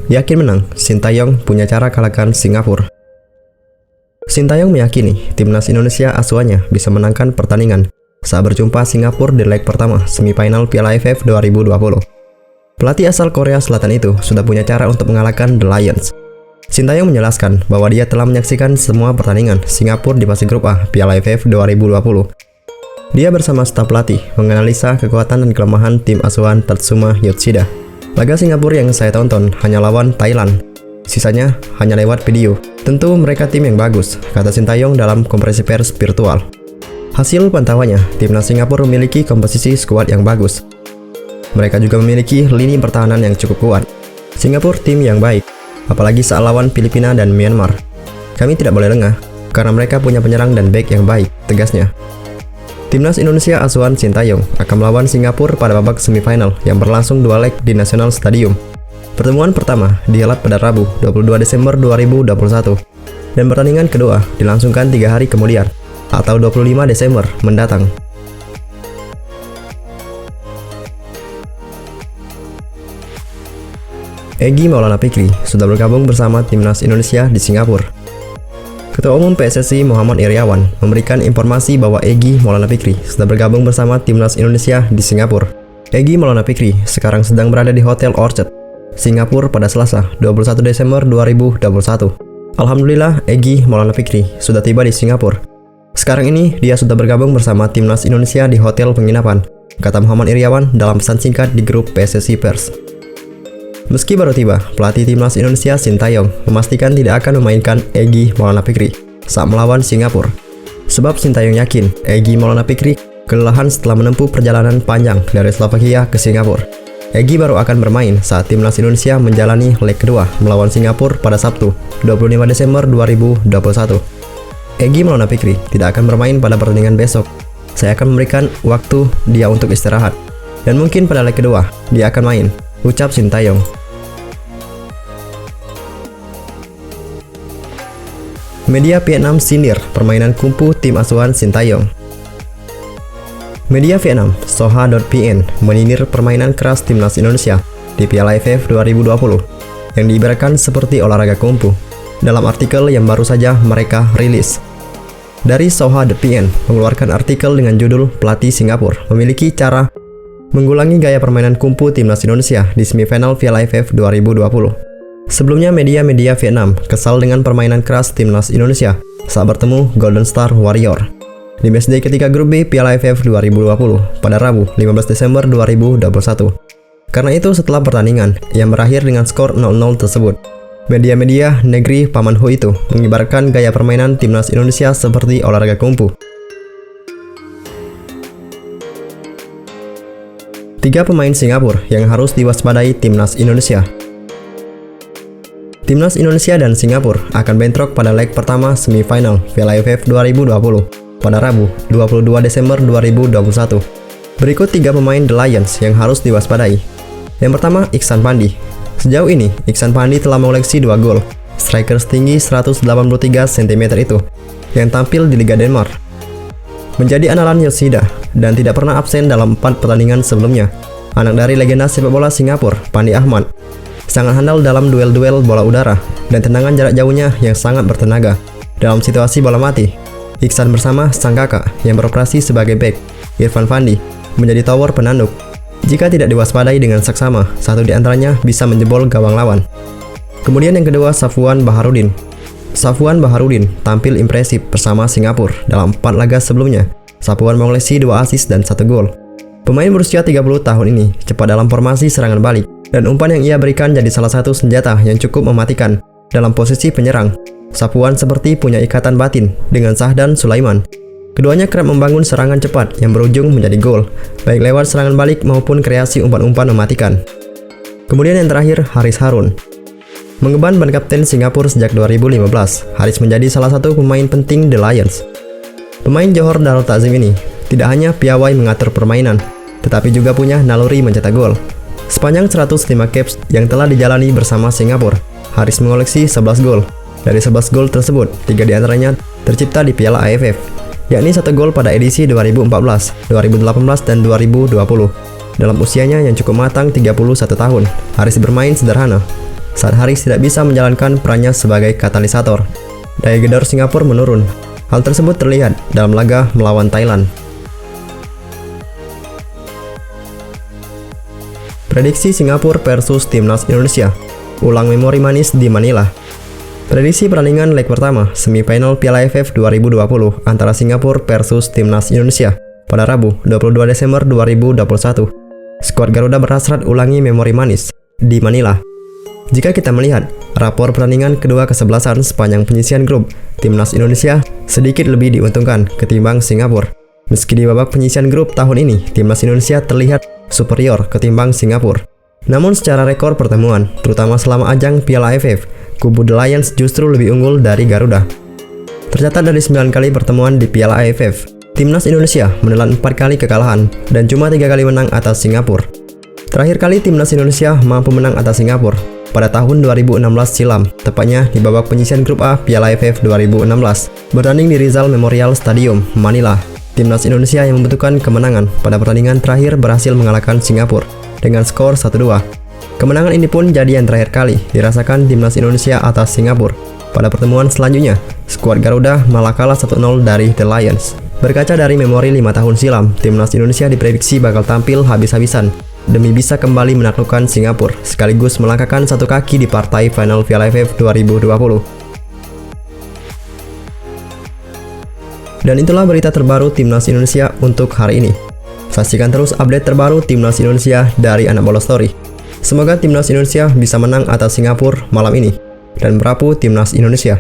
yakin menang, Sintayong punya cara kalahkan Singapura. Sintayong meyakini timnas Indonesia asuhannya bisa menangkan pertandingan saat berjumpa Singapura di leg pertama semifinal Piala AFF 2020. Pelatih asal Korea Selatan itu sudah punya cara untuk mengalahkan The Lions. Sintayong menjelaskan bahwa dia telah menyaksikan semua pertandingan Singapura di fase grup A Piala AFF 2020. Dia bersama staf pelatih menganalisa kekuatan dan kelemahan tim asuhan Tatsuma Yoshida. Laga Singapura yang saya tonton hanya lawan Thailand. Sisanya hanya lewat video. Tentu mereka tim yang bagus, kata Sintayong dalam konferensi pers virtual. Hasil pantauannya, timnas Singapura memiliki komposisi skuad yang bagus. Mereka juga memiliki lini pertahanan yang cukup kuat. Singapura tim yang baik, apalagi saat lawan Filipina dan Myanmar. Kami tidak boleh lengah, karena mereka punya penyerang dan bek yang baik, tegasnya. Timnas Indonesia asuhan Sintayong akan melawan Singapura pada babak semifinal yang berlangsung 2 leg di National Stadium. Pertemuan pertama dihelat pada Rabu 22 Desember 2021 dan pertandingan kedua dilangsungkan 3 hari kemudian atau 25 Desember mendatang. Egy Maulana Fikri sudah bergabung bersama timnas Indonesia di Singapura. Ketua Umum PSSI Muhammad Iryawan memberikan informasi bahwa Egy Maulana Fikri sudah bergabung bersama timnas Indonesia di Singapura. Egy Maulana Fikri sekarang sedang berada di Hotel Orchard, Singapura pada Selasa 21 Desember 2021. Alhamdulillah, Egy Maulana Fikri sudah tiba di Singapura. Sekarang ini dia sudah bergabung bersama timnas Indonesia di hotel penginapan, kata Muhammad Iryawan dalam pesan singkat di grup PSSI Pers. Meski baru tiba, pelatih timnas Indonesia Sintayong memastikan tidak akan memainkan Egy Maulana Fikri saat melawan Singapura. Sebab Sintayong yakin Egy Maulana Fikri kelelahan setelah menempuh perjalanan panjang dari Slovakia ke Singapura. Egy baru akan bermain saat timnas Indonesia menjalani leg kedua melawan Singapura pada Sabtu 25 Desember 2021. Egy Maulana Fikri tidak akan bermain pada pertandingan besok. Saya akan memberikan waktu dia untuk istirahat. Dan mungkin pada leg kedua dia akan main, ucap Sintayong. Media Vietnam sindir permainan kungfu tim asuhan Sintayong. Media Vietnam, Soha.vn, menyindir permainan keras timnas Indonesia di Piala AFF 2020 yang diibaratkan seperti olahraga kungfu dalam artikel yang baru saja mereka rilis. Dari Soha.vn mengeluarkan artikel dengan judul "Pelatih Singapura memiliki cara mengulangi gaya permainan kungfu timnas Indonesia di semifinal Piala AFF 2020. Sebelumnya, media-media Vietnam kesal dengan permainan keras timnas Indonesia saat bertemu Golden Star Warrior di matchday ketiga grup B Piala AFF 2020 pada Rabu 15 Desember 2021. Karena itu, setelah pertandingan yang berakhir dengan skor 0-0 tersebut, media-media negeri Paman Ho itu mengibaratkan gaya permainan timnas Indonesia seperti olahraga kungfu. 3 pemain Singapura yang harus diwaspadai timnas Indonesia. Timnas Indonesia dan Singapura akan bentrok pada leg pertama semifinal Piala AFF 2020 pada Rabu 22 Desember 2021. Berikut 3 pemain The Lions yang harus diwaspadai. Yang pertama, Iksan Pandi. Sejauh ini, Iksan Pandi telah mengoleksi 2 gol. Striker setinggi 183 cm itu, yang tampil di Liga Denmark. Menjadi andalan Yoshida dan tidak pernah absen dalam 4 pertandingan sebelumnya. Anak dari legenda sepak bola Singapura, Fandi Ahmad, sangat handal dalam duel-duel bola udara dan tendangan jarak jauhnya yang sangat bertenaga. Dalam situasi bola mati, Iksan bersama sang kakak yang beroperasi sebagai bek, Irfan Fandi, menjadi tower penanduk. Jika tidak diwaspadai dengan saksama, satu di antaranya bisa menjebol gawang lawan. Kemudian yang kedua, Safwan Baharudin. Safwan Baharudin tampil impresif bersama Singapura dalam 4 laga sebelumnya. Safwan mengoleksi 2 assist dan 1 gol. Pemain berusia 30 tahun ini cepat dalam formasi serangan balik, dan umpan yang ia berikan jadi salah satu senjata yang cukup mematikan dalam posisi penyerang. Safwan seperti punya ikatan batin dengan Sahdan Sulaiman. Keduanya kerap membangun serangan cepat yang berujung menjadi gol, baik lewat serangan balik maupun kreasi umpan-umpan mematikan. Kemudian yang terakhir, Haris Harun. Mengemban ban kapten Singapura sejak 2015, Haris menjadi salah satu pemain penting The Lions. Pemain Johor Darul Takzim ini tidak hanya piawai mengatur permainan, tetapi juga punya naluri mencetak gol. Sepanjang 105 caps yang telah dijalani bersama Singapura, Haris mengoleksi 11 gol. Dari 11 gol tersebut, 3 diantaranya tercipta di Piala AFF, yakni 1 gol pada edisi 2014, 2018, dan 2020. Dalam usianya yang cukup matang 31 tahun, Haris bermain sederhana. saat Haris tidak bisa menjalankan perannya sebagai katalisator. Daya gedor Singapura menurun. Hal tersebut terlihat dalam laga melawan Thailand. Prediksi Singapura versus Timnas Indonesia. Ulang memori manis di Manila. Prediksi pertandingan leg pertama semifinal Piala AFF 2020 antara Singapura versus Timnas Indonesia pada Rabu 22 Desember 2021. Skuad Garuda berhasrat ulangi memori manis di Manila. Jika kita melihat rapor pertandingan kedua kesebelasan sepanjang penyisihan grup, Timnas Indonesia sedikit lebih diuntungkan ketimbang Singapura. Meski di babak penyisihan grup tahun ini, Timnas Indonesia terlihat superior ketimbang Singapura. Namun secara rekor pertemuan, terutama selama ajang Piala AFF, kubu The Lions justru lebih unggul dari Garuda. Tercatat dari 9 kali pertemuan di Piala AFF, Timnas Indonesia menelan 4 kali kekalahan dan cuma 3 kali menang atas Singapura. Terakhir kali Timnas Indonesia mampu menang atas Singapura pada tahun 2016 silam, tepatnya di babak penyisihan grup A Piala AFF 2016, bertanding di Rizal Memorial Stadium, Manila. Timnas Indonesia yang membutuhkan kemenangan pada pertandingan terakhir berhasil mengalahkan Singapura dengan skor 1-2. Kemenangan ini pun jadi yang terakhir kali dirasakan Timnas Indonesia atas Singapura. Pada pertemuan selanjutnya, skuad Garuda malah kalah 1-0 dari The Lions. Berkaca dari memori 5 tahun silam, Timnas Indonesia diprediksi bakal tampil habis-habisan demi bisa kembali menaklukkan Singapura, sekaligus melangkahkan satu kaki di partai final Piala AFF 2020. Dan itulah berita terbaru Timnas Indonesia untuk hari ini. Saksikan terus update terbaru Timnas Indonesia dari Anak Bola Story. Semoga Timnas Indonesia bisa menang atas Singapura malam ini dan merapu Timnas Indonesia.